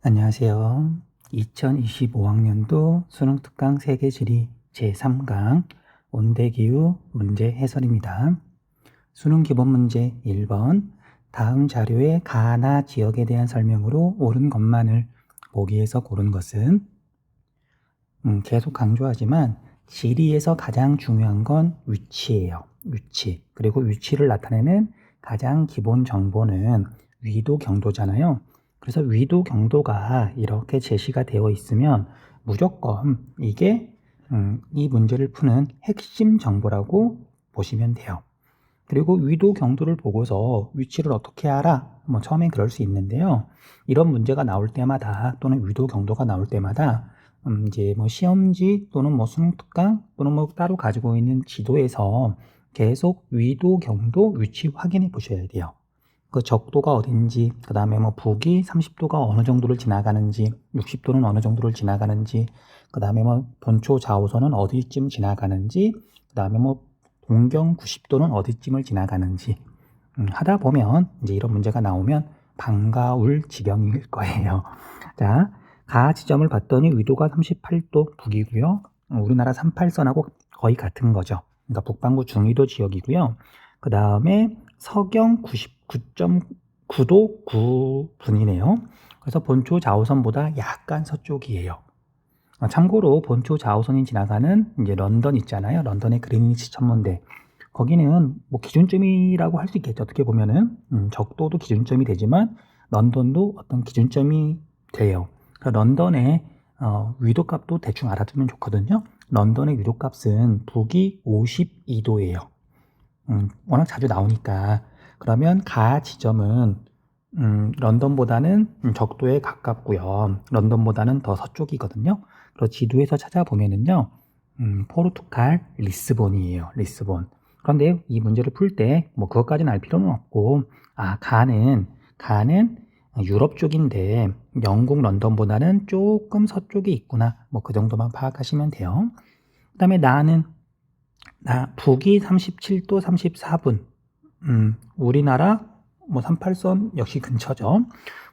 안녕하세요. 2025학년도 수능특강 세계지리 제3강 온대기후 문제 해설입니다. 수능 기본 문제 1번 다음 자료의 가나 지역에 대한 설명으로 옳은 것만을 보기에서 고른 것은 계속 강조하지만 지리에서 가장 중요한 건 위치예요. 위치. 그리고 위치를 나타내는 가장 기본 정보는 위도 경도잖아요. 그래서 위도 경도가 이렇게 제시가 되어 있으면 무조건 이게 이 문제를 푸는 핵심 정보라고 보시면 돼요. 그리고 위도 경도를 보고서 위치를 어떻게 알아? 처음엔 그럴 수 있는데요. 이런 문제가 나올 때마다 또는 위도 경도가 나올 때마다 이제 시험지 또는 수능특강 또는 따로 가지고 있는 지도에서 계속 위도 경도 위치 확인해 보셔야 돼요. 그 적도가 어딘지, 그 다음에 북위 30도가 어느 정도를 지나가는지, 60도는 어느 정도를 지나가는지, 그 다음에 본초 좌우선은 어디쯤 지나가는지, 그 다음에 동경 90도는 어디쯤을 지나가는지 하다 보면 이제 이런 문제가 나오면 반가울 지경일 거예요. 자, 가 지점을 봤더니 위도가 38도 북이고요. 우리나라 38선하고 거의 같은 거죠. 그러니까 북반구 중위도 지역이고요. 그 다음에 서경 99.9도 9분이네요. 그래서 본초 좌우선보다 약간 서쪽이에요. 참고로 본초 좌우선이 지나가는 이제 런던 있잖아요. 런던의 그리니치 천문대. 거기는 기준점이라고 할 수 있겠죠. 어떻게 보면은 적도도 기준점이 되지만 런던도 어떤 기준점이 돼요. 그러니까 런던의 위도값도 대충 알아두면 좋거든요. 런던의 위도값은 북위 52도예요. 워낙 자주 나오니까. 그러면 가 지점은 런던보다는 적도에 가깝고요. 런던보다는 더 서쪽이거든요. 그래서 지도에서 찾아보면은요, 포르투갈 리스본이에요. 리스본. 그런데 이 문제를 풀 때 그것까지는 알 필요는 없고, 가는 유럽 쪽인데 영국 런던보다는 조금 서쪽에 있구나. 그 정도만 파악하시면 돼요. 그 다음에 북위 37도 34분. 우리나라 38선 역시 근처죠.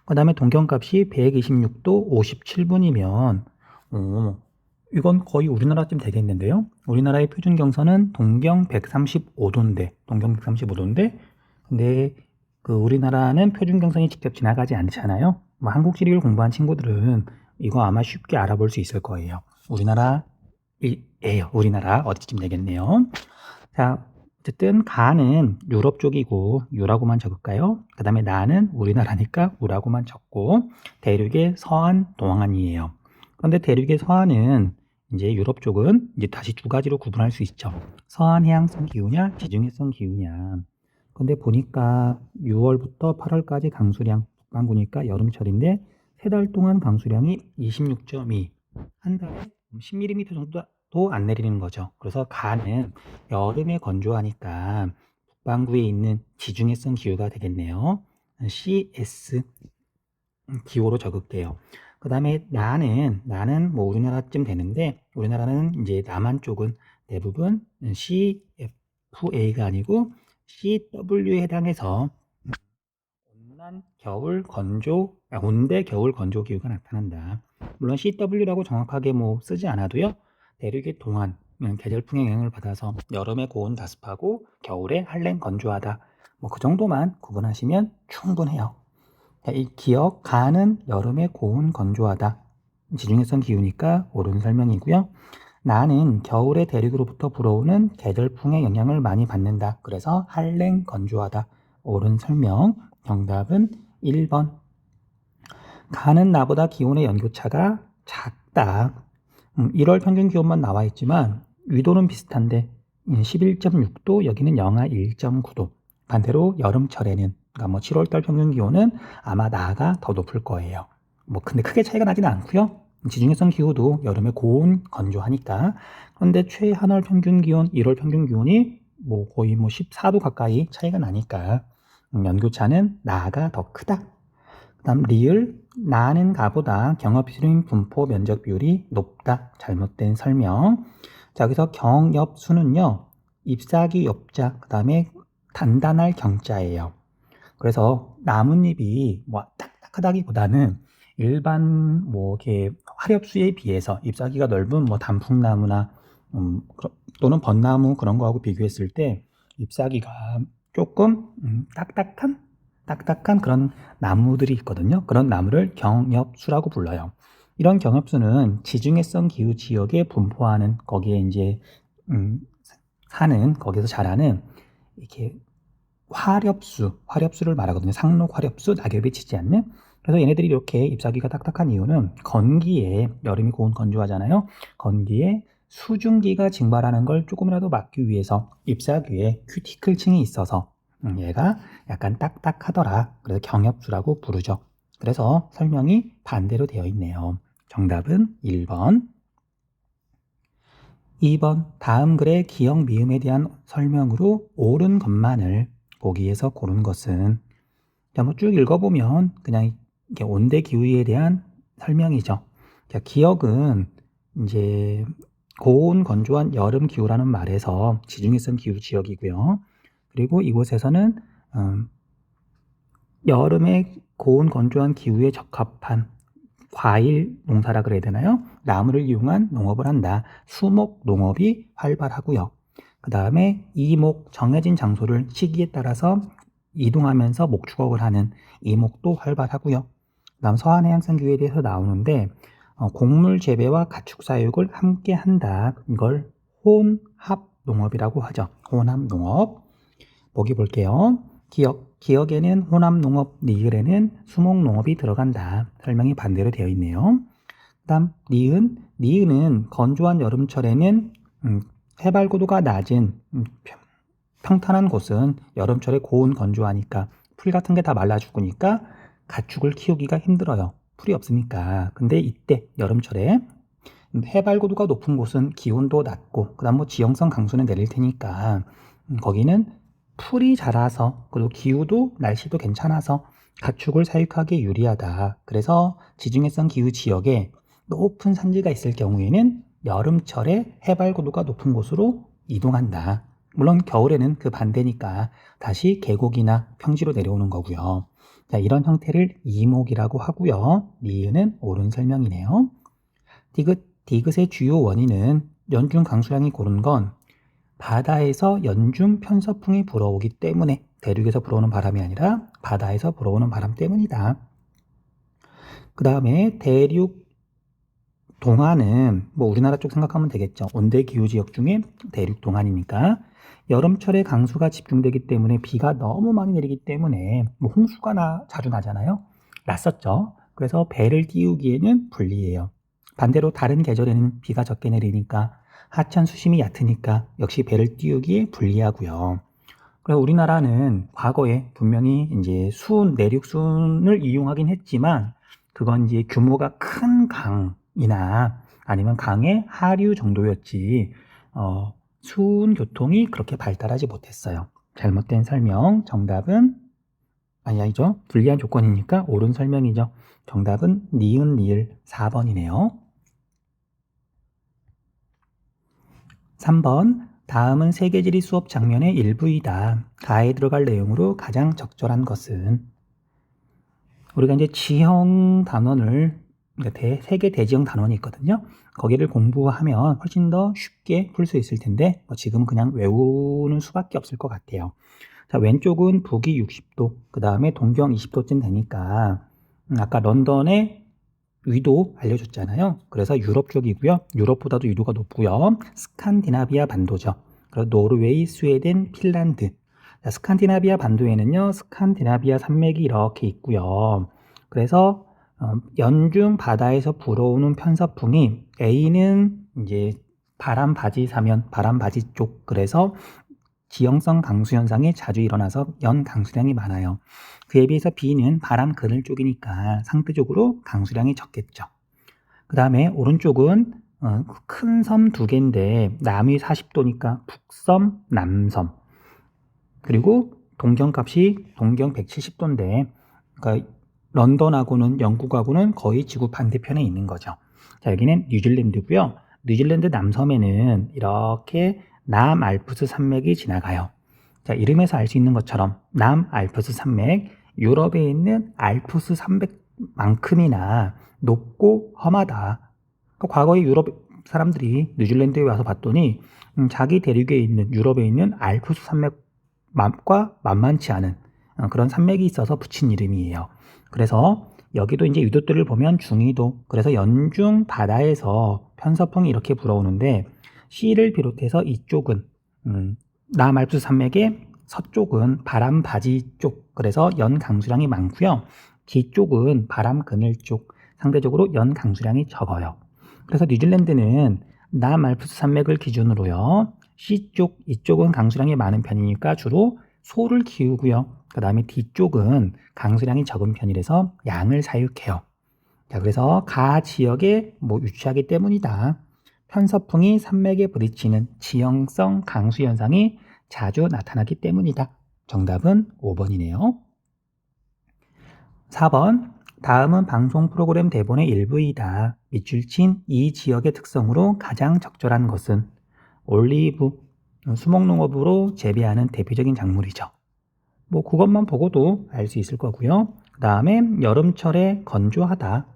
그 다음에 동경값이 126도 57분이면 이건 거의 우리나라쯤 되겠는데요. 우리나라의 표준 경사는 동경 135도인데 근데 그 우리나라는 표준 경선이 직접 지나가지 않잖아요. 한국 지리를 공부한 친구들은 이거 아마 쉽게 알아볼 수 있을 거예요. 우리나라 어디쯤 되겠네요. 자, 어쨌든 가는 유럽 쪽이고 유라고만 적을까요? 그 다음에 나는 우리나라니까 우라고만 적고 대륙의 서안 동안이에요. 그런데 대륙의 서안은 이제 유럽 쪽은 이제 다시 두 가지로 구분할 수 있죠. 서안 해양성 기후냐, 지중해성 기후냐. 근데 보니까 6월부터 8월까지 강수량 북반구니까 여름철인데 3달 동안 강수량이 26.2, 한 달에 10mm 정도도 안 내리는 거죠. 그래서 가는 여름에 건조하니까 북반구에 있는 지중해성 기후가 되겠네요. CS 기호로 적을게요. 그 다음에 나는 우리나라쯤 되는데 우리나라는 이제 남한 쪽은 대부분 CFA가 아니고 CW에 해당해서 온대 겨울 건조 기후가 나타난다. 물론 CW라고 정확하게 쓰지 않아도요. 대륙의 동안 계절풍의 영향을 받아서 여름에 고온 다습하고 겨울에 한랭 건조하다. 그 정도만 구분하시면 충분해요. 이 기억, 가는 여름에 고온 건조하다. 지중해성 기후니까 옳은 설명이고요. 나는 겨울에 대륙으로부터 불어오는 계절풍의 영향을 많이 받는다. 그래서 한랭 건조하다. 옳은 설명. 정답은 1번. 가는 나보다 기온의 연교차가 작다. 1월 평균 기온만 나와 있지만 위도는 비슷한데 11.6도, 여기는 영하 1.9도. 반대로 여름철에는 그러니까 7월달 평균 기온은 아마 나가 더 높을 거예요. 근데 크게 차이가 나지는 않고요. 지중해성 기후도 여름에 고온 건조하니까. 그런데 최한월 평균 기온, 1월 평균 기온이 거의 14도 가까이 차이가 나니까 연교차는 나가 더 크다. 그 다음 리을, 나는 가보다 경협수인 분포 면적 비율이 높다. 잘못된 설명. 자, 여기서 경협수는요, 잎사귀 엽자, 그 다음에 단단할 경자예요. 그래서 나뭇잎이 딱딱하다기보다는 일반 뭐 이렇게 화렵수에 비해서 잎사귀가 넓은 뭐 단풍나무나 또는 벚나무 그런 거하고 비교했을 때 잎사귀가 조금 딱딱한 그런 나무들이 있거든요. 그런 나무를 경엽수라고 불러요. 이런 경엽수는 지중해성 기후 지역에 분포하는 거기에 이제 사는 거기서 자라는 이렇게 화렵수를 말하거든요. 상록 화렵수, 낙엽이 치지 않는. 그래서 얘네들이 이렇게 잎사귀가 딱딱한 이유는 건기에, 여름이 고온 건조하잖아요. 건기에 수증기가 증발하는 걸 조금이라도 막기 위해서 잎사귀에 큐티클층이 있어서 얘가 약간 딱딱하더라. 그래서 경엽수라고 부르죠. 그래서 설명이 반대로 되어 있네요. 정답은 1번. 2번 다음 글의 기역 미음에 대한 설명으로 옳은 것만을 보기에서 고른 것은, 한번 쭉 읽어보면 그냥 이렇게 온대 기후에 대한 설명이죠. 기역은 이제 고온 건조한 여름 기후라는 말에서 지중해성 기후 지역이고요. 그리고 이곳에서는 여름에 고온 건조한 기후에 적합한 과일 농사라 그래야 되나요? 나무를 이용한 농업을 한다. 수목 농업이 활발하고요. 그 다음에 이목, 정해진 장소를 시기에 따라서 이동하면서 목축업을 하는 이목도 활발하고요. 그 다음 서한해양성 기후에 대해서 나오는데 곡물 재배와 가축 사육을 함께 한다. 이걸 혼합 농업이라고 하죠. 혼합 농업. 보기 볼게요. 기역에는 혼합농업, 니을에는 수목농업이 들어간다. 설명이 반대로 되어 있네요. 그 다음 니은은 건조한 여름철에는 해발고도가 낮은 평탄한 곳은 여름철에 고온 건조하니까 풀 같은 게 다 말라 죽으니까 가축을 키우기가 힘들어요. 풀이 없으니까. 근데 이때 여름철에 해발고도가 높은 곳은 기온도 낮고 그 다음 뭐 지형성 강수는 내릴 테니까 거기는 풀이 자라서 그리고 기후도 날씨도 괜찮아서 가축을 사육하기 유리하다. 그래서 지중해성 기후 지역에 높은 산지가 있을 경우에는 여름철에 해발고도가 높은 곳으로 이동한다. 물론 겨울에는 그 반대니까 다시 계곡이나 평지로 내려오는 거고요. 자, 이런 형태를 이목이라고 하고요. 니은은 옳은 설명이네요. 디귿의 주요 원인은 연중 강수량이 고른 건 바다에서 연중 편서풍이 불어오기 때문에, 대륙에서 불어오는 바람이 아니라 바다에서 불어오는 바람 때문이다. 그 다음에 대륙 동안은 뭐 우리나라 쪽 생각하면 되겠죠. 온대 기후 지역 중에 대륙 동안이니까 여름철에 강수가 집중되기 때문에 비가 너무 많이 내리기 때문에 뭐 홍수가 자주 나잖아요. 났었죠. 그래서 배를 띄우기에는 불리해요. 반대로 다른 계절에는 비가 적게 내리니까 하천 수심이 얕으니까 역시 배를 띄우기에 불리하고요. 그래서 우리나라는 과거에 분명히 이제 내륙순을 이용하긴 했지만 그건 이제 규모가 큰 강이나 아니면 강의 하류 정도였지 수은 교통이 그렇게 발달하지 못했어요. 잘못된 설명. 정답은 아니죠. 불리한 조건이니까 옳은 설명이죠. 정답은 니은 리을 4번이네요. 3번 다음은 세계지리 수업 장면의 일부이다. 가에 들어갈 내용으로 가장 적절한 것은, 우리가 이제 지형 단원을 세계 대지형 단원이 있거든요. 거기를 공부하면 훨씬 더 쉽게 풀 수 있을 텐데 지금은 그냥 외우는 수밖에 없을 것 같아요. 자, 왼쪽은 북위 60도, 그 다음에 동경 20도쯤 되니까 아까 런던의 위도 알려줬잖아요. 그래서 유럽 쪽이고요. 유럽보다도 위도가 높고요. 스칸디나비아 반도죠. 그리고 노르웨이, 스웨덴, 핀란드. 자, 스칸디나비아 반도에는요, 스칸디나비아 산맥이 이렇게 있고요. 그래서 연중 바다에서 불어오는 편서풍이 A는 이제 바람바지 쪽, 그래서 지형성 강수 현상이 자주 일어나서 연 강수량이 많아요. 그에 비해서 B는 바람 그늘 쪽이니까 상대적으로 강수량이 적겠죠. 그 다음에 오른쪽은 큰 섬 2개인데 남위 40도니까 북섬, 남섬. 그리고 동경값이 동경 170도인데 그러니까 런던하고는 영국하고는 거의 지구 반대편에 있는 거죠. 자, 여기는 뉴질랜드고요. 뉴질랜드 남섬에는 이렇게 남알프스 산맥이 지나가요. 자, 이름에서 알 수 있는 것처럼 남알프스 산맥, 유럽에 있는 알프스 만큼이나 높고 험하다. 과거에 유럽 사람들이 뉴질랜드에 와서 봤더니 자기 대륙에 있는 유럽에 있는 알프스 산맥과 만만치 않은 그런 산맥이 있어서 붙인 이름이에요. 그래서 여기도 이제 유도들을 보면 중위도, 그래서 연중 바다에서 편서풍이 이렇게 불어오는데 C를 비롯해서 이쪽은 남알프스 산맥의 서쪽은 바람 바지 쪽, 그래서 연 강수량이 많고요. 뒤쪽은 바람 그늘 쪽, 상대적으로 연 강수량이 적어요. 그래서 뉴질랜드는 남알프스 산맥을 기준으로요. C쪽, 이쪽은 강수량이 많은 편이니까 주로 소를 키우고요. 그 다음에 뒤쪽은 강수량이 적은 편이라서 양을 사육해요. 자, 그래서 가 지역에 위치하기 때문이다. 편서풍이 산맥에 부딪히는 지형성 강수 현상이 자주 나타나기 때문이다. 정답은 5번이네요. 4번. 다음은 방송 프로그램 대본의 일부이다. 밑줄 친 이 지역의 특성으로 가장 적절한 것은 올리브, 수목농업으로 재배하는 대표적인 작물이죠. 그것만 보고도 알 수 있을 거고요. 그 다음에 여름철에 건조하다.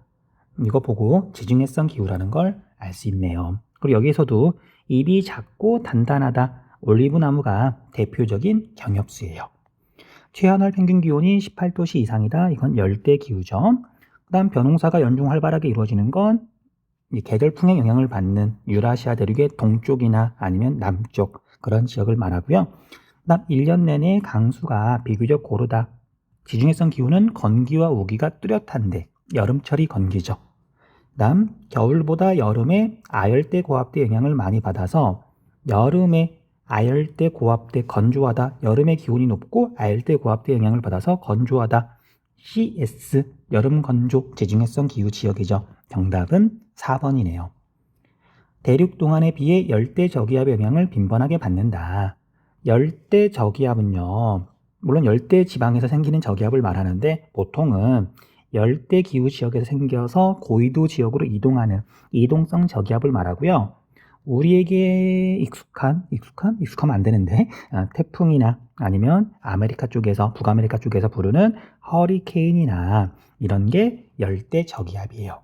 이거 보고 지중해성 기후라는 걸 알 수 있네요. 그리고 여기에서도 잎이 작고 단단하다. 올리브 나무가 대표적인 경엽수예요. 최하늘 평균 기온이 18도씨 이상이다. 이건 열대 기후죠. 그 다음 벼농사가 연중 활발하게 이루어지는 건 계절풍의 영향을 받는 유라시아 대륙의 동쪽이나 아니면 남쪽 그런 지역을 말하고요. 그 다음 1년 내내 강수가 비교적 고르다. 지중해성 기후는 건기와 우기가 뚜렷한데 여름철이 건기죠. 그 다음 겨울보다 여름에 아열대 고압대 영향을 많이 받아서 여름에 아열대 고압대 건조하다. 여름에 기온이 높고 아열대 고압대 영향을 받아서 건조하다. CS 여름 건조 지중해성 기후 지역이죠. 정답은 4번이네요. 대륙 동안에 비해 열대 저기압의 영향을 빈번하게 받는다. 열대 저기압은요, 물론 열대 지방에서 생기는 저기압을 말하는데 보통은 열대 기후 지역에서 생겨서 고위도 지역으로 이동하는 이동성 저기압을 말하고요. 우리에게 익숙하면 안 되는데 태풍이나 아니면 아메리카 쪽에서 북아메리카 쪽에서 부르는 허리케인이나 이런 게 열대 저기압이에요.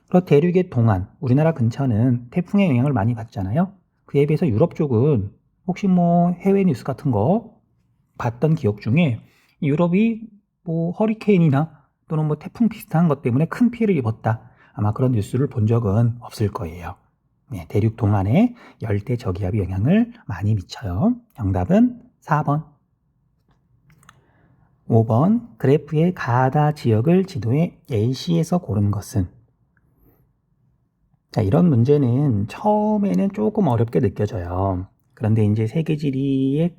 그리고 대륙의 동안 우리나라 근처는 태풍의 영향을 많이 받잖아요. 그에 비해서 유럽 쪽은 혹시 해외 뉴스 같은 거 봤던 기억 중에 유럽이 허리케인이나 또는 태풍 비슷한 것 때문에 큰 피해를 입었다. 아마 그런 뉴스를 본 적은 없을 거예요. 네, 대륙 동안에 열대 저기압이 영향을 많이 미쳐요. 정답은 4번. 5번. 그래프의 가다 지역을 지도에 AC에서 고른 것은? 자, 이런 문제는 처음에는 조금 어렵게 느껴져요. 그런데 이제 세계지리의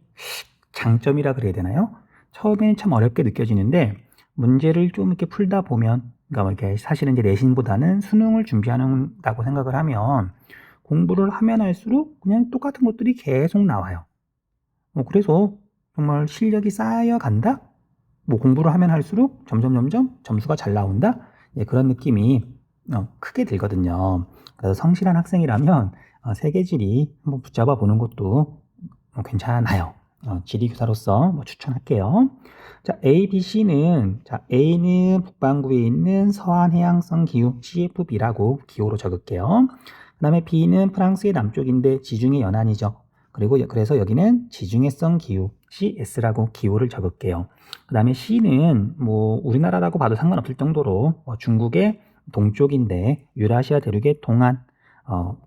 장점이라 그래야 되나요? 처음에는 참 어렵게 느껴지는데 문제를 좀 이렇게 풀다 보면, 그러니까 이렇게 사실은 이제 내신보다는 수능을 준비한다고 생각을 하면 공부를 하면 할수록 그냥 똑같은 것들이 계속 나와요. 그래서 정말 실력이 쌓여간다? 공부를 하면 할수록 점점 점수가 잘 나온다? 예, 그런 느낌이 크게 들거든요. 그래서 성실한 학생이라면 세계지리 한번 붙잡아 보는 것도 괜찮아요. 지리교사로서 추천할게요. 자, A, B, C는, A는 북반구에 있는 서한해양성 기후 CFB라고 기호로 적을게요. 그 다음에 B는 프랑스의 남쪽인데 지중해 연안이죠. 그리고 그래서 여기는 지중해성 기후 CS라고 기호를 적을게요. 그 다음에 C는 우리나라라고 봐도 상관없을 정도로 중국의 동쪽인데 유라시아 대륙의 동안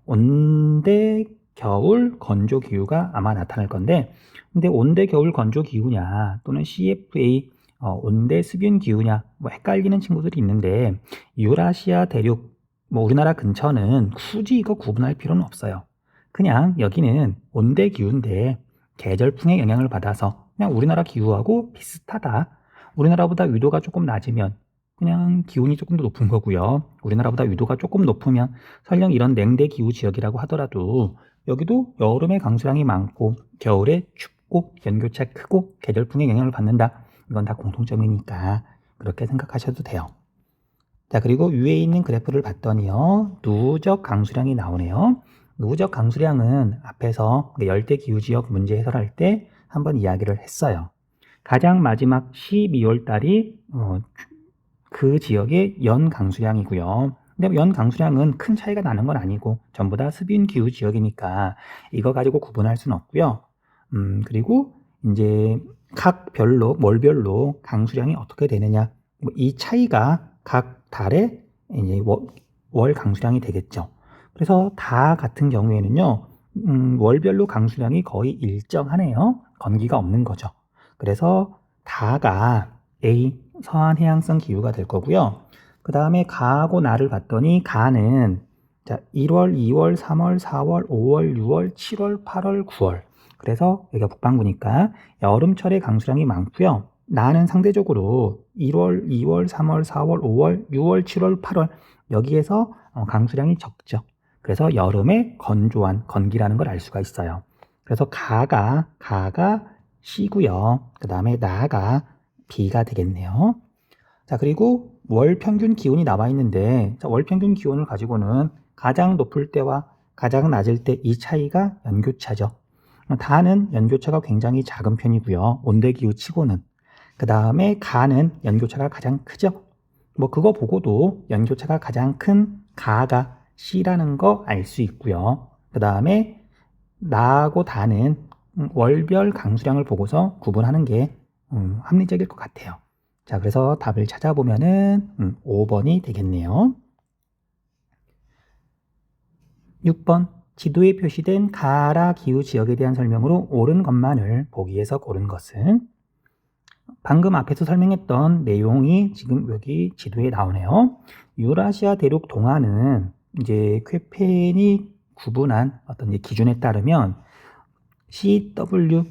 온대 겨울 건조 기후가 아마 나타날 건데, 근데 온대 겨울 건조 기후냐 또는 CFA 온대 습윤 기후냐 헷갈리는 친구들이 있는데, 유라시아 대륙 우리나라 근처는 굳이 이거 구분할 필요는 없어요. 그냥 여기는 온대 기후인데 계절풍의 영향을 받아서 그냥 우리나라 기후하고 비슷하다. 우리나라보다 위도가 조금 낮으면 그냥 기온이 조금 더 높은 거고요. 우리나라보다 위도가 조금 높으면 설령 이런 냉대 기후 지역이라고 하더라도 여기도 여름에 강수량이 많고 겨울에 춥고 연교차 크고 계절풍의 영향을 받는다. 이건 다 공통점이니까 그렇게 생각하셔도 돼요. 자, 그리고 위에 있는 그래프를 봤더니요, 누적 강수량이 나오네요. 누적 강수량은 앞에서 열대 기후 지역 문제 해설할 때 한번 이야기를 했어요. 가장 마지막 12월 달이 그 지역의 연 강수량이고요. 근데 연 강수량은 큰 차이가 나는 건 아니고 전부 다 습인 기후 지역이니까 이거 가지고 구분할 수는 없고요. 그리고 이제 각 별로 월별로 강수량이 어떻게 되느냐, 이 차이가 각 달의 이제 월 강수량이 되겠죠. 그래서 다 같은 경우에는요, 월별로 강수량이 거의 일정하네요. 건기가 없는 거죠. 그래서 다가 A 서한 해양성 기후가 될 거고요. 그 다음에 가하고 나를 봤더니 가는 자 1월, 2월, 3월, 4월, 5월, 6월, 7월, 8월, 9월. 그래서 여기가 북반구니까 여름철에 강수량이 많고요. 나는 상대적으로 1월, 2월, 3월, 4월, 5월, 6월, 7월, 8월 여기에서 강수량이 적죠. 그래서 여름에 건조한 건기라는 걸 알 수가 있어요. 그래서 가가 C고요. 그 다음에 나가 B가 되겠네요. 자, 그리고 월 평균 기온이 나와 있는데, 자, 월 평균 기온을 가지고는 가장 높을 때와 가장 낮을 때 이 차이가 연교차죠. 다는 연교차가 굉장히 작은 편이고요. 온대기후 치고는. 그 다음에 가는 연교차가 가장 크죠. 뭐 그거 보고도 연교차가 가장 큰 가가 C라는 거 알 수 있고요. 그 다음에 나하고 다는 월별 강수량을 보고서 구분하는 게 합리적일 것 같아요. 자, 그래서 답을 찾아보면은 5번이 되겠네요. 6번 지도에 표시된 가라 기후 지역에 대한 설명으로 옳은 것만을 보기에서 고른 것은, 방금 앞에서 설명했던 내용이 지금 여기 지도에 나오네요. 유라시아 대륙 동안은 이제 쾌펜이 구분한 어떤 기준에 따르면 CW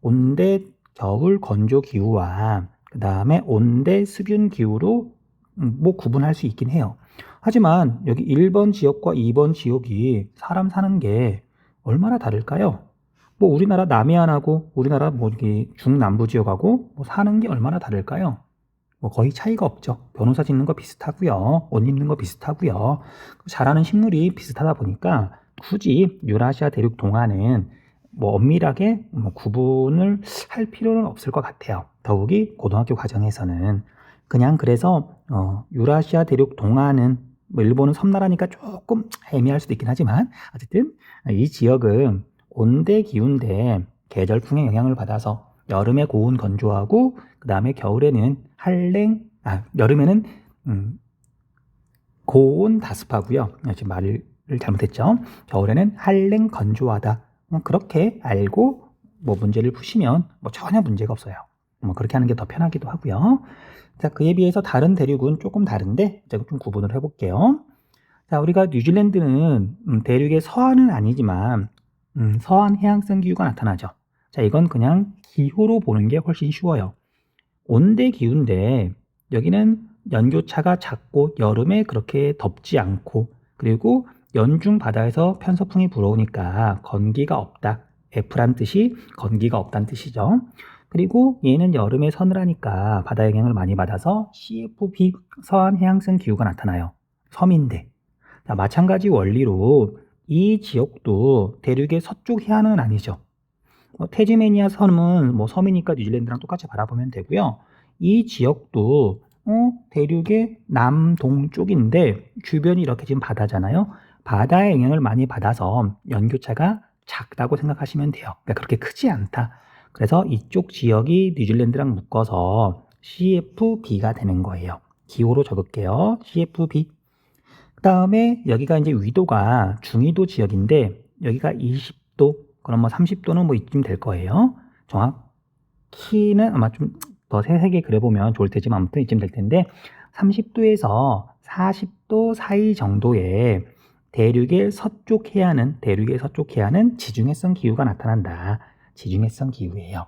온대 겨울 건조 기후와 그 다음에 온대 습윤 기후로 뭐 구분할 수 있긴 해요. 하지만 여기 1번 지역과 2번 지역이 사람 사는 게 얼마나 다를까요? 뭐 우리나라 남해안하고 우리나라 뭐 여기 중남부 지역하고 뭐 사는 게 얼마나 다를까요? 뭐 거의 차이가 없죠. 변호사 짓는 거 비슷하고요. 옷 입는 거 비슷하고요. 자라는 식물이 비슷하다 보니까 굳이 유라시아 대륙 동안은 뭐 엄밀하게 뭐 구분을 할 필요는 없을 것 같아요. 더욱이 고등학교 과정에서는 그냥 그래서 유라시아 대륙 동안은 뭐 일본은 섬나라니까 조금 애매할 수도 있긴 하지만 어쨌든 이 지역은 온대 기후인데 계절풍의 영향을 받아서 여름에 고온 건조하고 그 다음에 겨울에는 여름에는 고온 다습하고요. 지금 말을 잘못했죠. 겨울에는 한랭 건조하다. 그냥 그렇게 알고 뭐 문제를 푸시면 뭐 전혀 문제가 없어요. 뭐 그렇게 하는 게 더 편하기도 하고요. 자, 그에 비해서 다른 대륙은 조금 다른데 좀 구분을 해볼게요. 자, 우리가 뉴질랜드는 대륙의 서안은 아니지만 서안 해양성 기후가 나타나죠. 자, 이건 그냥 기후로 보는 게 훨씬 쉬워요. 온대 기후인데 여기는 연교차가 작고 여름에 그렇게 덥지 않고, 그리고 연중 바다에서 편서풍이 불어오니까 건기가 없다. F란 뜻이 건기가 없다는 뜻이죠. 그리고 얘는 여름에 서늘하니까 바다 영향을 많이 받아서 CFB 서한 해양성 기후가 나타나요. 섬인데. 자, 마찬가지 원리로 이 지역도 대륙의 서쪽 해안은 아니죠. 태즈메니아 섬은 뭐 섬이니까 뉴질랜드랑 똑같이 바라보면 되고요. 이 지역도 대륙의 남동쪽인데 주변이 이렇게 지금 바다잖아요. 바다의 영향을 많이 받아서 연교차가 작다고 생각하시면 돼요. 그러니까 그렇게 크지 않다. 그래서 이쪽 지역이 뉴질랜드랑 묶어서 CFB가 되는 거예요. 기호로 적을게요. CFB. 그 다음에 여기가 이제 위도가 중위도 지역인데 여기가 20도, 그럼 뭐 30도는 뭐 이쯤 될 거예요. 정확히는 아마 좀 더 세세하게 그려보면 좋을 테지만 아무튼 이쯤 될 텐데 30도에서 40도 사이 정도의 대륙의 서쪽 해안은 지중해성 기후가 나타난다. 지중해성 기후예요.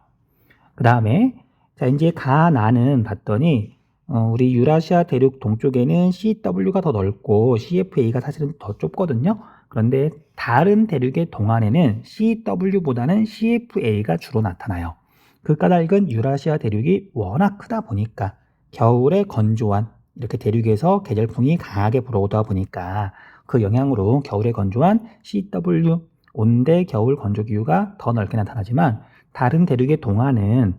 그 다음에 자 이제 가나는 봤더니 우리 유라시아 대륙 동쪽에는 CW가 더 넓고 CFA가 사실은 더 좁거든요. 그런데 다른 대륙의 동안에는 CW보다는 CFA가 주로 나타나요. 그 까닭은 유라시아 대륙이 워낙 크다 보니까 겨울에 건조한 이렇게 대륙에서 계절풍이 강하게 불어오다 보니까 그 영향으로 겨울에 건조한 CW 온대 겨울 건조 기후가 더 넓게 나타나지만 다른 대륙의 동안은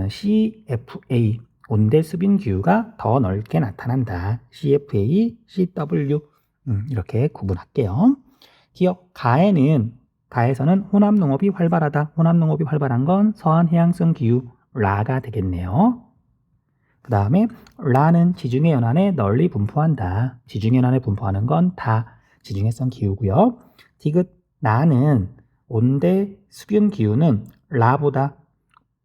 CFA 온대 수분 기후가 더 넓게 나타난다. CFA, CW 이렇게 구분할게요. 기억 가에서는 혼합농업이 활발하다. 혼합농업이 활발한 건 서한 해양성 기후 라가 되겠네요. 그 다음에 라는 지중해 연안에 널리 분포한다. 지중해 연안에 분포하는 건 다 지중해성 기후고요. 디귿 나는 온대 수균 기후는 라보다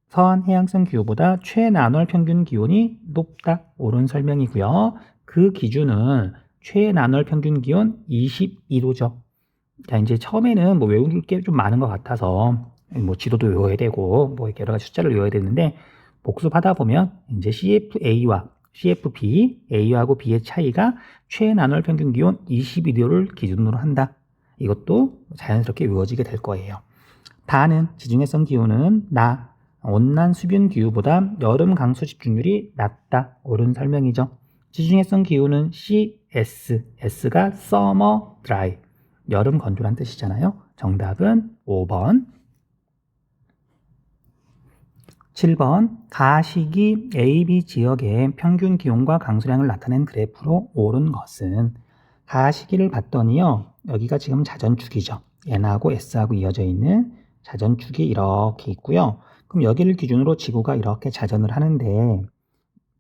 서한 해양성 기후보다 최나널 평균 기온이 높다. 옳은 설명이고요. 그 기준은 최나널 평균 기온 22도죠. 자, 이제 처음에는 뭐 외울 게 좀 많은 것 같아서 뭐 지도도 외워야 되고 뭐 이렇게 여러 가지 숫자를 외워야 되는데 복습하다 보면 이제 CFA와 CFB, A하고 B의 차이가 최나널 평균 기온 22도를 기준으로 한다. 이것도 자연스럽게 외워지게 될 거예요. 다는 지중해성 기후는 온난 수분 기후보다 여름 강수 집중률이 낮다. 옳은 설명이죠. 지중해성 기후는 CS, S가 Summer Dry, 여름 건조란 뜻이잖아요. 정답은 5번. 7번 가시기 AB 지역의 평균 기온과 강수량을 나타낸 그래프로 옳은 것은, 가시기를 봤더니요. 여기가 지금 자전축이죠. N하고 S하고 이어져 있는 자전축이 이렇게 있고요. 그럼 여기를 기준으로 지구가 이렇게 자전을 하는데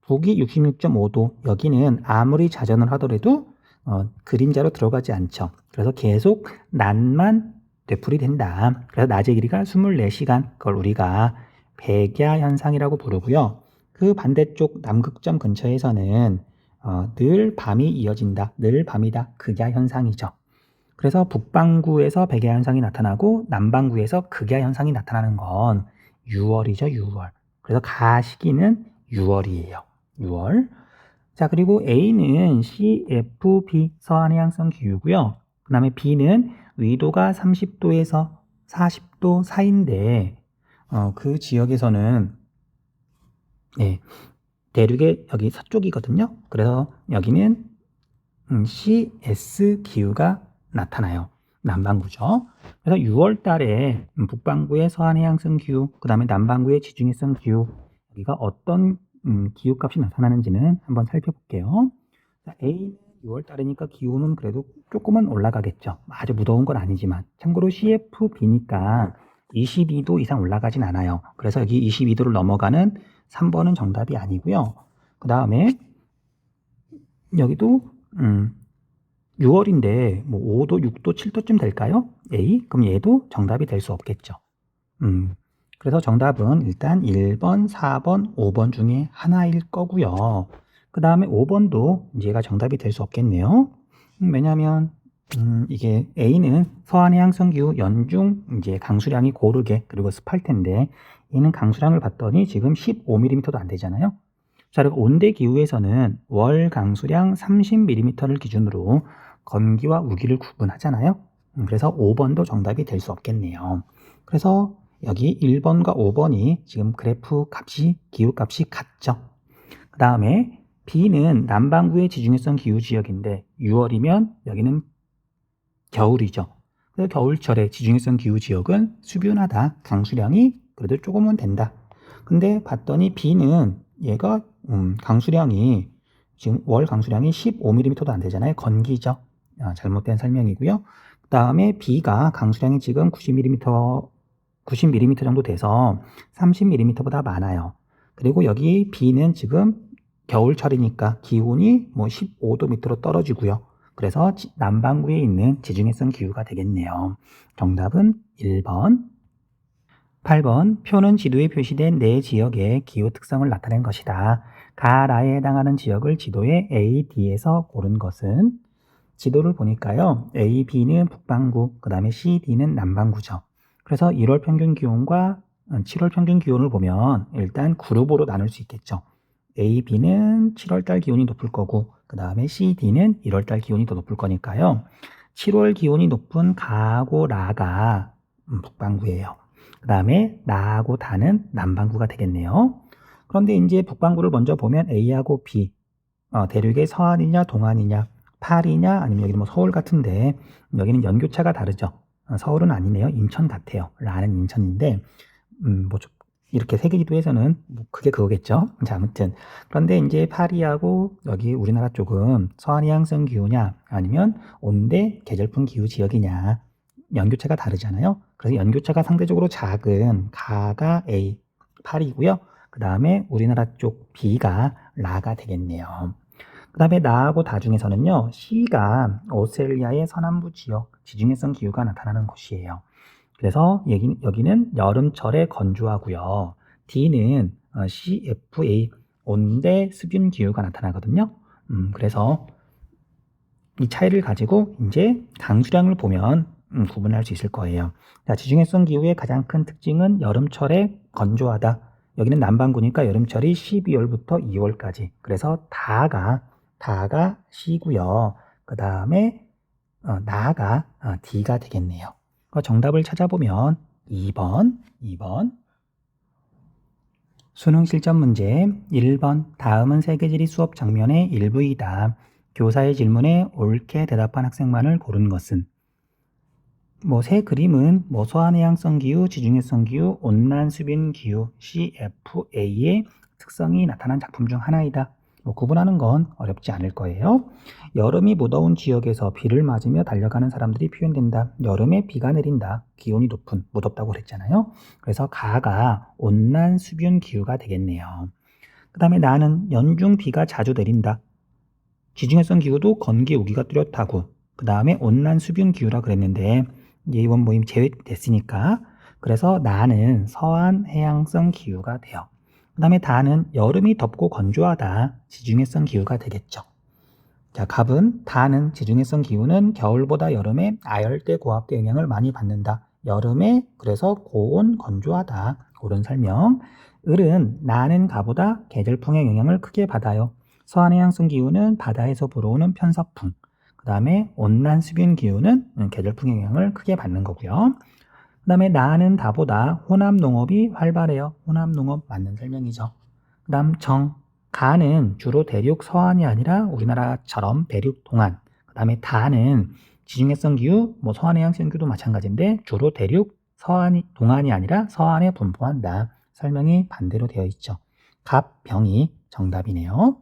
북이 66.5도, 여기는 아무리 자전을 하더라도 그림자로 들어가지 않죠. 그래서 계속 낮만 되풀이 된다. 그래서 낮의 길이가 24시간, 그걸 우리가 백야 현상이라고 부르고요. 그 반대쪽 남극점 근처에서는 늘 밤이 이어진다. 늘 밤이다. 극야 현상이죠. 그래서 북반구에서 백야 현상이 나타나고 남반구에서 극야 현상이 나타나는 건 6월이죠. 6월. 그래서 가시기는 6월이에요. 6월. 자, 그리고 A는 CFB 서한 해양성 기후고요. 그 다음에 B는 위도가 30도에서 40도 사이인데 그 지역에서는 대륙의 여기 서쪽이거든요. 그래서 여기는 CS 기후가 나타나요. 남반구죠. 그래서 6월 달에 북반구의 서한 해양성 기후, 그 다음에 남반구의 지중해성 기후, 여기가 어떤 기후값이 나타나는지는 한번 살펴볼게요. 자, A는 6월 달이니까 기온은 그래도 조금은 올라가겠죠. 아주 무더운 건 아니지만. 참고로 CFB니까 22도 이상 올라가진 않아요. 그래서 여기 22도를 넘어가는 3번은 정답이 아니고요. 그 다음에 여기도 6월인데 뭐 5도, 6도, 7도쯤 될까요? A? 그럼 얘도 정답이 될 수 없겠죠. 그래서 정답은 일단 1번, 4번, 5번 중에 하나일 거고요. 그 다음에 5번도 이제 얘가 정답이 될 수 없겠네요. 왜냐하면 이게 A는 서한 해양성 기후 연중 이제 강수량이 고르게 그리고 습할 텐데 얘는 강수량을 봤더니 지금 15mm도 안 되잖아요. 자, 그리고 온대 기후에서는 월 강수량 30mm를 기준으로 건기와 우기를 구분하잖아요. 그래서 5번도 정답이 될 수 없겠네요. 그래서 여기 1번과 5번이 지금 그래프 값이, 기후 값이 같죠. 그 다음에 B는 남반구의 지중해성 기후 지역인데 6월이면 여기는 겨울이죠. 그래서 겨울철에 지중해성 기후 지역은 수변하다. 강수량이 그래도 조금은 된다. 근데 봤더니 B는 얘가 강수량이 지금 월 강수량이 15mm도 안 되잖아요. 건기죠. 잘못된 설명이고요. 그 다음에 B가 강수량이 지금 90mm 정도 돼서 30mm보다 많아요. 그리고 여기 B는 지금 겨울철이니까 기온이 뭐 15도 밑으로 떨어지고요. 그래서 남반구에 있는 지중해성 기후가 되겠네요. 정답은 1번. 8번 표는 지도에 표시된 네 지역의 기후 특성을 나타낸 것이다. 가라에 해당하는 지역을 지도에 A, D에서 고른 것은, 지도를 보니까요. A, B는 북반구, 그 다음에 C, D는 남반구죠. 그래서 1월 평균 기온과 7월 평균 기온을 보면 일단 그룹으로 나눌 수 있겠죠. A, B는 7월달 기온이 높을 거고 그 다음에 C, D는 1월달 기온이 더 높을 거니까요. 7월 기온이 높은 가하고 라가 북반구예요. 그 다음에 나하고 다는 남반구가 되겠네요. 그런데 이제 북반구를 먼저 보면 A하고 B, 대륙의 서안이냐 동안이냐, 팔이냐 아니면 여기는 뭐 서울 같은데 여기는 연교차가 다르죠. 서울은 아니네요. 인천 같아요. 라는 인천인데 뭐 이렇게 세계지도에서는 뭐 그게 그거겠죠. 자, 아무튼 그런데 이제 파리하고 여기 우리나라 쪽은 서한해양성 기후냐 아니면 온대 계절풍 기후 지역이냐 연교차가 다르잖아요. 그래서 연교차가 상대적으로 작은 가가 A, 파리고요. 그 다음에 우리나라 쪽 B가 라가 되겠네요. 그 다음에 나하고 다 중에서는요, C가 오스트레일리아의 서남부 지역 지중해성 기후가 나타나는 곳이에요. 그래서 여기는 여름철에 건조하고요. D는 CFA 온대 수분 기후가 나타나거든요. 그래서 이 차이를 가지고 이제 강수량을 보면 구분할 수 있을 거예요. 자, 지중해성 기후의 가장 큰 특징은 여름철에 건조하다. 여기는 남반구니까 여름철이 12월부터 2월까지. 그래서 다가 C고요. 그 다음에 나가 D가 되겠네요. 정답을 찾아보면 2번. 수능 실전 문제 1번 다음은 세계지리 수업 장면의 일부이다. 교사의 질문에 옳게 대답한 학생만을 고른 것은 새 그림은 서한해양성 기후, 지중해성 기후, 온난 수빈 기후 CFA의 특성이 나타난 작품 중 하나이다. 구분하는 건 어렵지 않을 거예요. 여름이 무더운 지역에서 비를 맞으며 달려가는 사람들이 표현된다. 여름에 비가 내린다. 기온이 높은, 무덥다고 그랬잖아요. 그래서 가가 온난 수분 기후가 되겠네요. 그 다음에 나는 연중 비가 자주 내린다. 지중해성 기후도 건기 우기가 뚜렷하고 그 다음에 온난 수분 기후라 그랬는데 이번 모임 제외됐으니까 그래서 나는 서한 해양성 기후가 돼요. 그 다음에 다는 여름이 덥고 건조하다. 지중해성 기후가 되겠죠. 자, 갑은 다는 지중해성 기후는 겨울보다 여름에 아열대 고압대 영향을 많이 받는다. 여름에 그래서 고온 건조하다. 옳은 설명. 을은 나는 가보다 계절풍의 영향을 크게 받아요. 서한해양성 기후는 바다에서 불어오는 편서풍. 그 다음에 온난 수분 기후는 계절풍의 영향을 크게 받는 거고요. 그 다음에 나는 다보다 호남 농업이 활발해요. 호남 농업 맞는 설명이죠. 그 다음 가는 주로 대륙 서안이 아니라 우리나라처럼 대륙 동안. 그 다음에 다는 지중해성 기후, 서한해양성 기후도 마찬가지인데 주로 대륙 동안이 아니라 서안에 분포한다. 설명이 반대로 되어 있죠. 갑, 병이 정답이네요.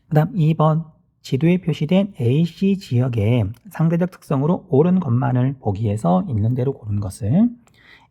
그 다음 2번 지도에 표시된 AC 지역의 상대적 특성으로 옳은 것만을 보기에서 있는 대로 고른 것은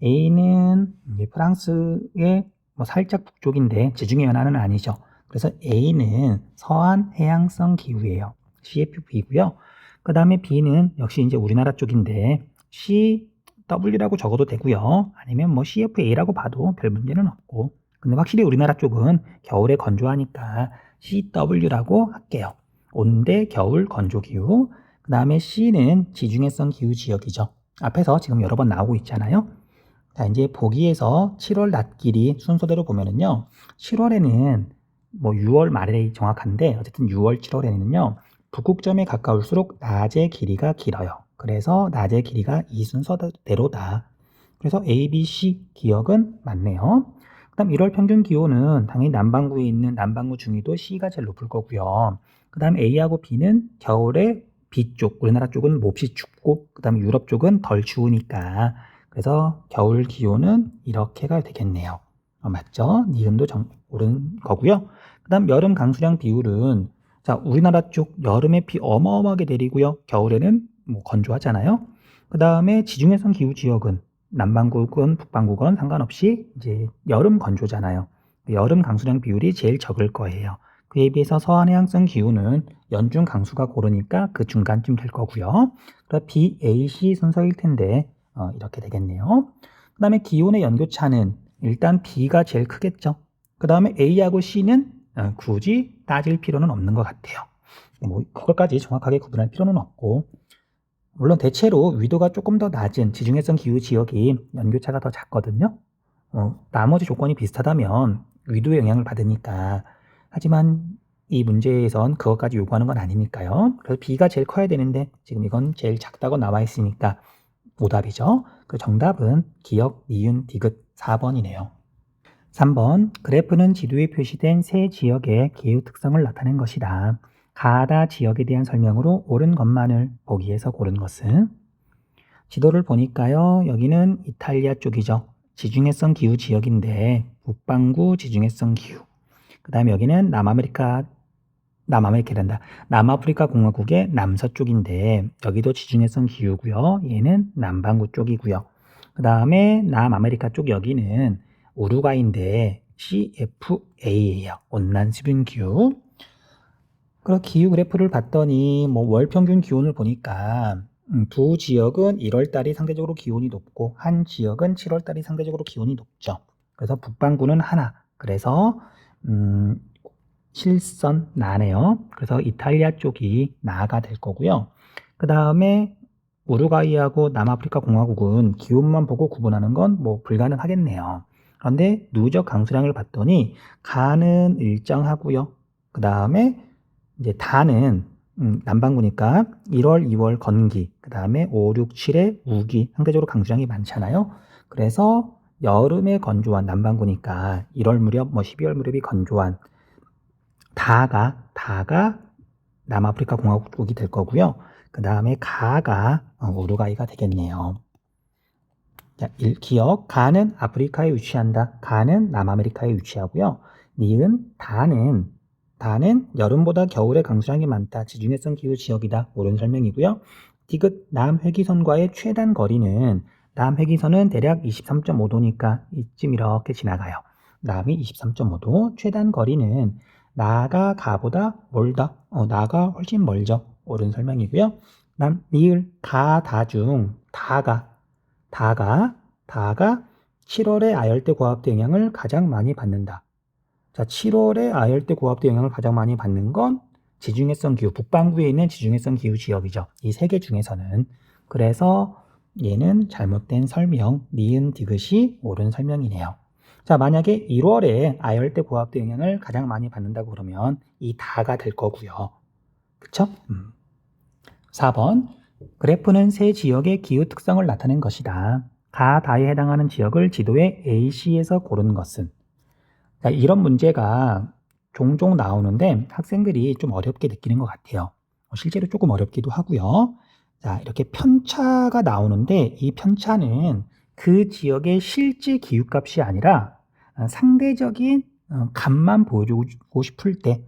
A는 프랑스의 살짝 북쪽인데 지중해 연안은 아니죠. 그래서 A는 서한 해양성 기후예요. CFB고요. 그 다음에 B는 역시 이제 우리나라 쪽인데 CW라고 적어도 되고요. 아니면 CFA라고 봐도 별 문제는 없고. 근데 확실히 우리나라 쪽은 겨울에 건조하니까 CW라고 할게요. 온대 겨울 건조 기후. 그 다음에 C는 지중해성 기후 지역이죠. 앞에서 지금 여러 번 나오고 있잖아요. 자, 이제 보기에서 7월 낮길이 순서대로 보면은요. 7월에는 6월 말에 정확한데 어쨌든 6월, 7월에는요. 북극점에 가까울수록 낮의 길이가 길어요. 그래서 낮의 길이가 이 순서대로다. 그래서 A, B, C 기억은 맞네요. 그 다음 1월 평균 기온은 당연히 남반구에 있는 남반구 중위도 C가 제일 높을 거고요. 그 다음 A하고 B는 겨울에 B쪽, 우리나라 쪽은 몹시 춥고 그 다음에 유럽 쪽은 덜 추우니까 그래서 겨울 기온은 이렇게가 되겠네요. 맞죠? 니은도 옳은 거고요. 그 다음 여름 강수량 비율은 자, 우리나라 쪽 여름에 비 어마어마하게 내리고요. 겨울에는 건조하잖아요. 그 다음에 지중해성 기후 지역은 남반구건 북반구건 상관없이 이제 여름 건조잖아요. 여름 강수량 비율이 제일 적을 거예요. 그에 비해서 서한해양성 기후는 연중 강수가 고르니까 그 중간쯤 될 거고요. 그럼 B, A, C 순서일 텐데 이렇게 되겠네요. 그 다음에 기온의 연교차는 일단 B가 제일 크겠죠. 그 다음에 A하고 C는 굳이 따질 필요는 없는 것 같아요. 그것까지 정확하게 구분할 필요는 없고 물론 대체로 위도가 조금 더 낮은 지중해성 기후 지역이 연교차가 더 작거든요. 나머지 조건이 비슷하다면 위도의 영향을 받으니까 하지만 이 문제에선 그것까지 요구하는 건 아니니까요. 그래서 B가 제일 커야 되는데 지금 이건 제일 작다고 나와 있으니까 오답이죠. 그 정답은 기역, 니은, 디귿 4번이네요. 3번 그래프는 지도에 표시된 세 지역의 기후 특성을 나타낸 것이다. 가다 지역에 대한 설명으로 옳은 것만을 보기에서 고른 것은 지도를 보니까요. 여기는 이탈리아 쪽이죠. 지중해성 기후 지역인데 북반구 지중해성 기후. 그 다음에 여기는 남아프리카 공화국의 남서쪽인데 여기도 지중해성 기후고요. 얘는 남반구 쪽이고요. 그 다음에 남아메리카 쪽 여기는 우루과이인데 CFA예요. 온난 수분 기후. 그리고 기후 그래프를 봤더니 월 평균 기온을 보니까 두 지역은 1월달이 상대적으로 기온이 높고 한 지역은 7월달이 상대적으로 기온이 높죠. 그래서 북반구는 하나. 그래서 실선 나네요. 그래서 이탈리아 쪽이 나가 될 거고요. 그 다음에 우루과이하고 남아프리카 공화국은 기온만 보고 구분하는 건 불가능하겠네요. 그런데 누적 강수량을 봤더니 가는 일정하고요. 그 다음에 이제 다는 남반구니까 1월, 2월 건기, 그 다음에 5, 6, 7에 우기 상대적으로 강수량이 많잖아요. 그래서 여름에 건조한 남반구니까 1월 무렵, 12월 무렵이 건조한 다가 남아프리카 공화국이 될 거고요. 그 다음에 가가 우루과이가 되겠네요. 자, 기억, 가는 아프리카에 위치한다. 가는 남아메리카에 위치하고요. 니은, 다는 여름보다 겨울에 강수량이 많다. 지중해성 기후 지역이다. 옳은 설명이고요. 디귿, 남회기선과의 최단 거리는 남회기선은 대략 23.5도니까 이쯤 이렇게 지나가요. 남이 23.5도, 최단 거리는 나가 가보다 멀다. 나가 훨씬 멀죠. 옳은 설명이고요. 니을, 다중 다가 7월의 아열대 고압대 영향을 가장 많이 받는다. 자, 7월에 아열대 고압대 영향을 가장 많이 받는 건 지중해성 기후, 북반구에 있는 지중해성 기후 지역이죠. 이 세 개 중에서는. 그래서 얘는 잘못된 설명, 니은 디귿이 옳은 설명이네요. 자, 만약에 1월에 아열대 고압대 영향을 가장 많이 받는다고 그러면 이 다가 될 거고요. 그쵸? 4번. 그래프는 세 지역의 기후 특성을 나타낸 것이다. 다에 해당하는 지역을 지도에 AC에서 고른 것은? 자, 이런 문제가 종종 나오는데 학생들이 좀 어렵게 느끼는 것 같아요. 실제로 조금 어렵기도 하고요. 자, 이렇게 편차가 나오는데 이 편차는 그 지역의 실제 기후값이 아니라 상대적인 값만 보여주고 싶을 때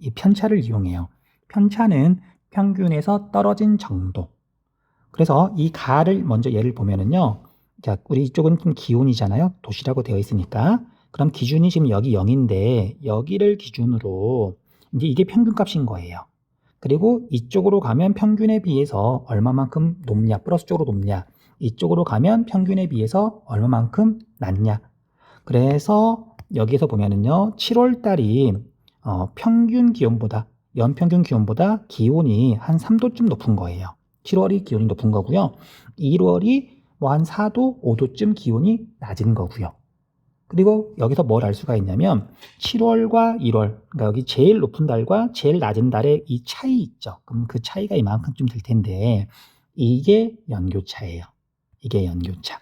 이 편차를 이용해요. 편차는 평균에서 떨어진 정도. 그래서 이 가를 먼저 예를 보면은요. 자, 우리 이쪽은 좀 기온이잖아요. 도시라고 되어 있으니까. 그럼 기준이 지금 여기 0인데 여기를 기준으로 이제 이게 평균값인 거예요. 그리고 이쪽으로 가면 평균에 비해서 얼마만큼 높냐, 플러스 쪽으로 높냐. 이쪽으로 가면 평균에 비해서 얼마만큼 낮냐. 그래서 여기에서 보면은요. 7월 달이 평균 기온보다 연평균 기온보다 기온이 한 3도쯤 높은 거예요. 7월이 기온이 높은 거고요. 1월이 한 4도, 5도쯤 기온이 낮은 거고요. 그리고 여기서 뭘 알 수가 있냐면 7월과 1월, 그러니까 여기 제일 높은 달과 제일 낮은 달의 이 차이 있죠. 그럼 그 차이가 이만큼쯤 될 텐데 이게 연교차예요. 이게 연교차.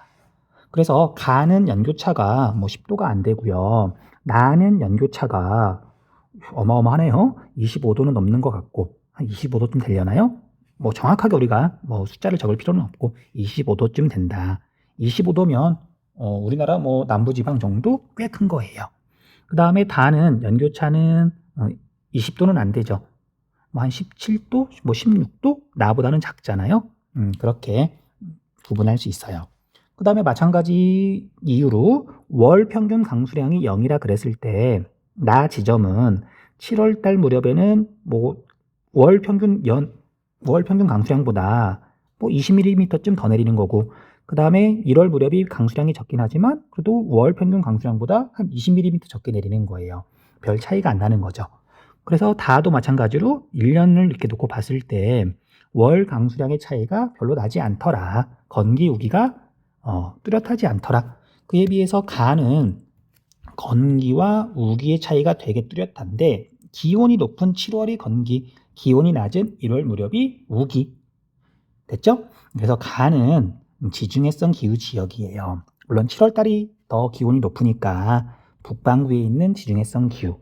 그래서 가는 연교차가 10도가 안 되고요. 나는 연교차가 어마어마하네요. 25도는 넘는 것 같고 한 25도쯤 되려나요? 정확하게 우리가 숫자를 적을 필요는 없고 25도쯤 된다. 25도면 우리나라 남부지방 정도 꽤 큰 거예요. 그 다음에 다는 연교차는 20도는 안 되죠. 한 17도, 16도? 나보다는 작잖아요. 그렇게 구분할 수 있어요. 그 다음에 마찬가지 이유로 월 평균 강수량이 0이라 그랬을 때 나 지점은 7월 달 무렵에는 월 평균 강수량보다 20mm쯤 더 내리는 거고 그 다음에 1월 무렵이 강수량이 적긴 하지만 그래도 월 평균 강수량보다 한 20mm 적게 내리는 거예요. 별 차이가 안 나는 거죠. 그래서 다도 마찬가지로 1년을 이렇게 놓고 봤을 때 월 강수량의 차이가 별로 나지 않더라. 건기 우기가 뚜렷하지 않더라. 그에 비해서 가는 건기와 우기의 차이가 되게 뚜렷한데 기온이 높은 7월이 건기, 기온이 낮은 1월 무렵이 우기. 됐죠? 그래서 가는 지중해성 기후 지역이에요. 물론 7월 달이 더 기온이 높으니까 북반구에 있는 지중해성 기후.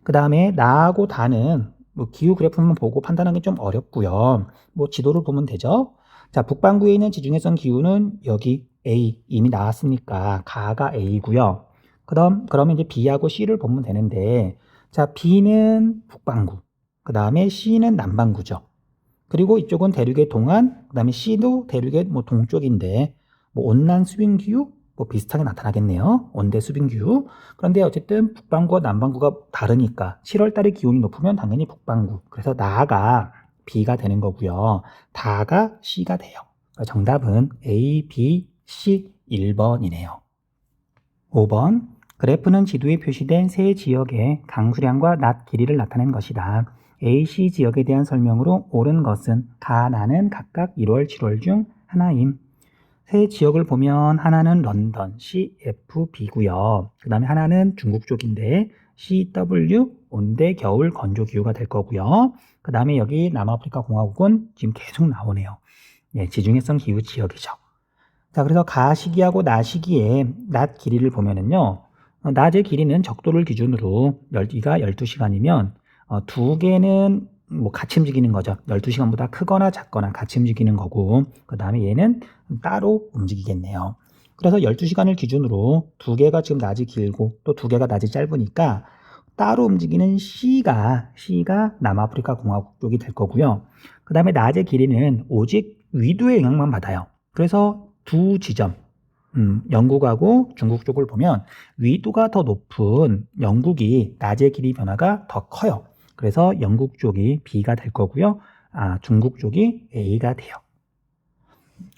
그 다음에 나하고 다는 기후 그래프만 보고 판단하기 좀 어렵고요. 지도를 보면 되죠. 자, 북반구에 있는 지중해성 기후는 여기 A 이미 나왔으니까 가가 A고요. 그러면 이제 B하고 C를 보면 되는데, 자, B는 북반구, 그 다음에 C는 남반구죠. 그리고 이쪽은 대륙의 동안, 그 다음에 C도 대륙의 뭐 동쪽인데, 뭐 온난 수빙기후 뭐 비슷하게 나타나겠네요. 온대 수빙기후. 그런데 어쨌든 북반구와 남반구가 다르니까 7월 달에 기온이 높으면 당연히 북반구. 그래서 나가 B가 되는 거고요. 다가 C가 돼요. 정답은 A, B, C 1번이네요. 5번. 그래프는 지도에 표시된 세 지역의 강수량과 낮 길이를 나타낸 것이다. A, C 지역에 대한 설명으로 옳은 것은 가, 나는 각각 1월, 7월 중 하나임. 세 지역을 보면 하나는 런던, CFB고요. 그 다음에 하나는 중국 쪽인데 CW, 온대, 겨울, 건조 기후가 될 거고요. 그 다음에 여기 남아프리카 공화국은 지금 계속 나오네요. 네, 지중해성 기후 지역이죠. 자, 그래서 가 시기하고 나 시기에 낮 길이를 보면은요, 낮의 길이는 적도를 기준으로 이가 12시간이면 두 개는 뭐 같이 움직이는 거죠. 12시간보다 크거나 작거나 같이 움직이는 거고, 그 다음에 얘는 따로 움직이겠네요. 그래서 12시간을 기준으로 두 개가 지금 낮이 길고 또 두 개가 낮이 짧으니까 따로 움직이는 C가 남아프리카 공화국 쪽이 될 거고요. 그 다음에 낮의 길이는 오직 위도의 영향만 받아요. 그래서 두 지점, 영국하고 중국 쪽을 보면 위도가 더 높은 영국이 낮의 길이 변화가 더 커요. 그래서 영국 쪽이 B가 될 거고요. 중국 쪽이 A가 돼요.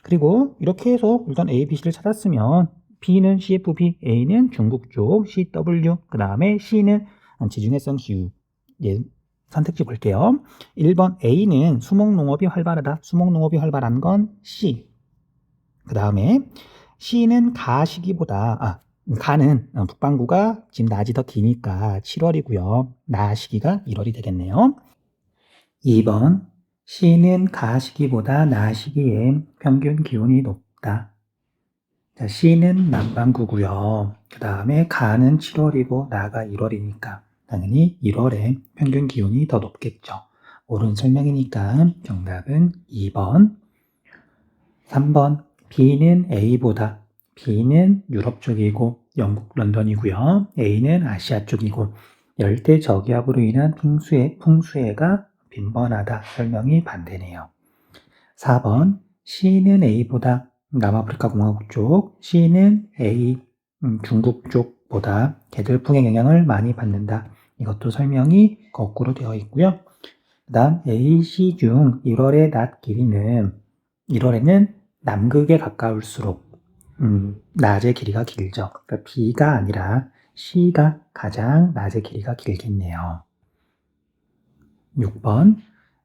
그리고 이렇게 해서 일단 A, B, C를 찾았으면 B는 CFB, A는 중국 쪽, CW, 그 다음에 C는 지중해성 기후. 예, 선택지 볼게요. 1번 A는 수목농업이 활발하다. 수목농업이 활발한 건 C. 그 다음에 C는 가 시기보다, 가는 북반구가 지금 낮이 더 기니까 7월이고요. 나 시기가 1월이 되겠네요. 2번 C는 가 시기보다 나 시기에 평균 기온이 높다. 자, C는 남반구고요. 그 다음에 가는 7월이고 나가 1월이니까 당연히 1월에 평균 기온이 더 높겠죠. 옳은 설명이니까 정답은 2번. 3번 B는 A보다, B는 유럽 쪽이고 영국 런던이고요. A는 아시아 쪽이고 열대 저기압으로 인한 풍수해가 빈번하다. 설명이 반대네요. 4번 C는 A보다 남아프리카 공화국 쪽, C는 A 중국 쪽보다 계절풍의 영향을 많이 받는다. 이것도 설명이 거꾸로 되어 있고요. 그 다음 A, C 중 1월의 낮 길이는 1월에는 남극에 가까울수록 낮의 길이가 길죠. 그러니까 B가 아니라 C가 가장 낮의 길이가 길겠네요. 6번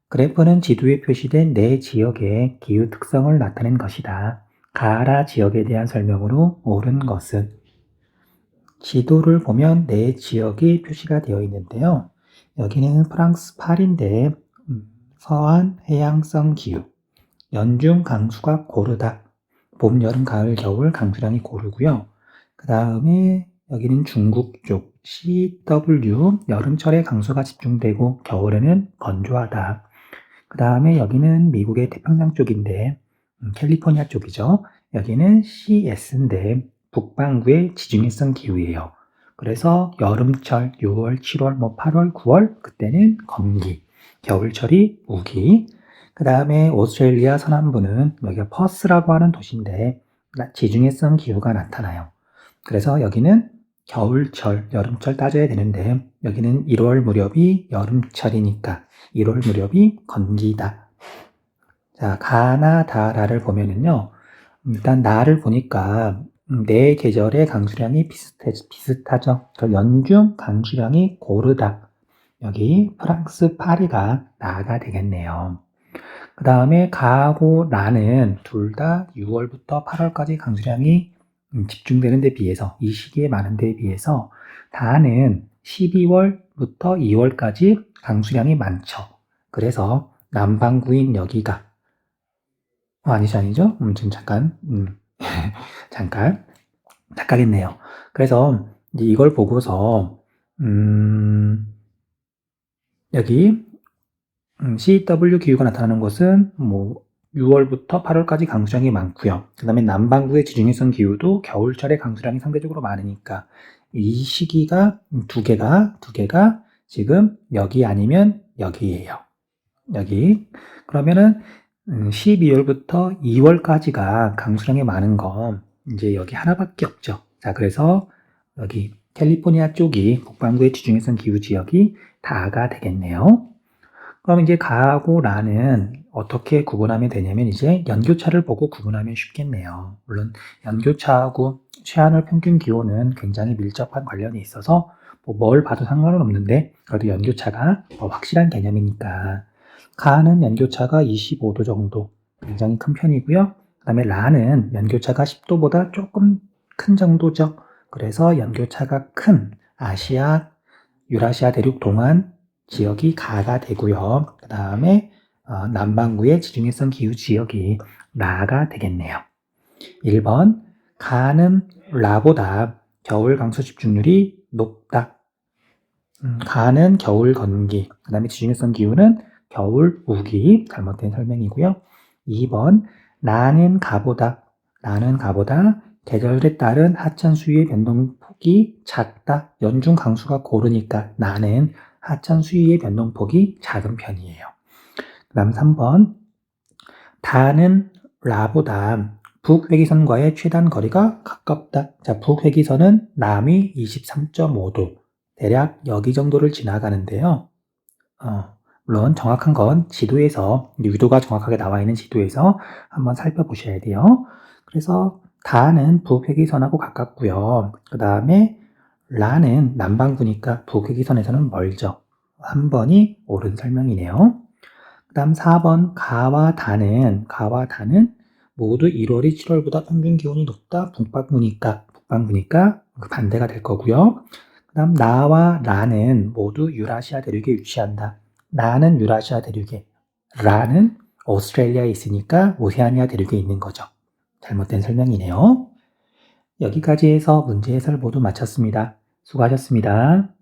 그래프는 지도에 표시된 네 지역의 기후 특성을 나타낸 것이다. 가라 지역에 대한 설명으로 옳은 것은 지도를 보면 네 지역이 표시가 되어 있는데요. 여기는 프랑스 파리인데 서한 해양성 기후, 연중 강수가 고르다. 봄, 여름, 가을, 겨울 강수량이 고르고요. 그 다음에 여기는 중국 쪽 CW, 여름철에 강수가 집중되고 겨울에는 건조하다. 그 다음에 여기는 미국의 태평양 쪽인데 캘리포니아 쪽이죠. 여기는 CS인데 북반구의 지중해성 기후예요. 그래서 여름철 6월, 7월, 8월, 9월 그때는 건기, 겨울철이 우기. 그 다음에 오스트레일리아 서남부는 여기가 퍼스라고 하는 도시인데 지중해성 기후가 나타나요. 그래서 여기는 겨울철, 여름철 따져야 되는데 여기는 1월 무렵이 여름철이니까 1월 무렵이 건기다. 자, 가나 다라를 보면은요. 일단 나를 보니까 네 계절의 강수량이 비슷하죠. 연중 강수량이 고르다. 여기 프랑스 파리가 나가 되겠네요. 그 다음에 가하고 라는 둘 다 6월부터 8월까지 강수량이 집중되는 데 비해서 이 시기에 많은 데에 비해서 다는 12월부터 2월까지 강수량이 많죠. 그래서 남반구인 여기가 아니죠. 지금 잠깐 잠깐 착각했네요. 그래서 이제 이걸 보고서 여기 CW 기후가 나타나는 것은 뭐 6월부터 8월까지 강수량이 많고요. 그 다음에 남반구의 지중해성 기후도 겨울철에 강수량이 상대적으로 많으니까 이 시기가 두 개가 지금 여기 아니면 여기예요. 여기. 그러면은 12월부터 2월까지가 강수량이 많은 건 이제 여기 하나밖에 없죠. 자, 그래서 여기 캘리포니아 쪽이 북반구의 지중해성 기후 지역이 다가 되겠네요. 그럼 이제 가하고 라는 어떻게 구분하면 되냐면 이제 연교차를 보고 구분하면 쉽겠네요. 물론 연교차하고 최하늘 평균 기온은 굉장히 밀접한 관련이 있어서 뭐 뭘 봐도 상관은 없는데 그래도 연교차가 확실한 개념이니까 가는 연교차가 25도 정도 굉장히 큰 편이고요. 그 다음에 라는 연교차가 10도보다 조금 큰 정도죠. 그래서 연교차가 큰 아시아, 유라시아 대륙 동안 지역이 가가 되고요. 그 다음에 남반구의 지중해성 기후 지역이 라가 되겠네요. 1번 가는 라보다 겨울 강수 집중률이 높다. 가는 겨울 건기, 그 다음에 지중해성 기후는 겨울 우기, 잘못된 설명이고요. 2번 라는 가보다 계절에 따른 하천 수위의 변동폭이 작다. 연중 강수가 고르니까 나는 하천 수위의 변동폭이 작은 편이에요. 그 다음 3번 다는 라보다 북회기선과의 최단 거리가 가깝다. 자, 북회기선은 남위 23.5도 대략 여기 정도를 지나가는데요. 물론 정확한 건 지도에서 유도가 정확하게 나와 있는 지도에서 한번 살펴보셔야 돼요. 그래서 다는 북회기선하고 가깝고요. 그 다음에 라는 남반구니까 북회기선에서는 멀죠. 한 번이 옳은 설명이네요. 그 다음 4번 가와 다는 모두 1월이 7월보다 평균 기온이 높다. 북반구니까 그 반대가 될 거고요. 그 다음 나와 라는 모두 유라시아 대륙에 위치한다. 나는 유라시아 대륙에, 라는 오스트레일리아에 있으니까 오세아니아 대륙에 있는 거죠. 잘못된 설명이네요. 여기까지 해서 문제 해설 모두 마쳤습니다. 수고하셨습니다.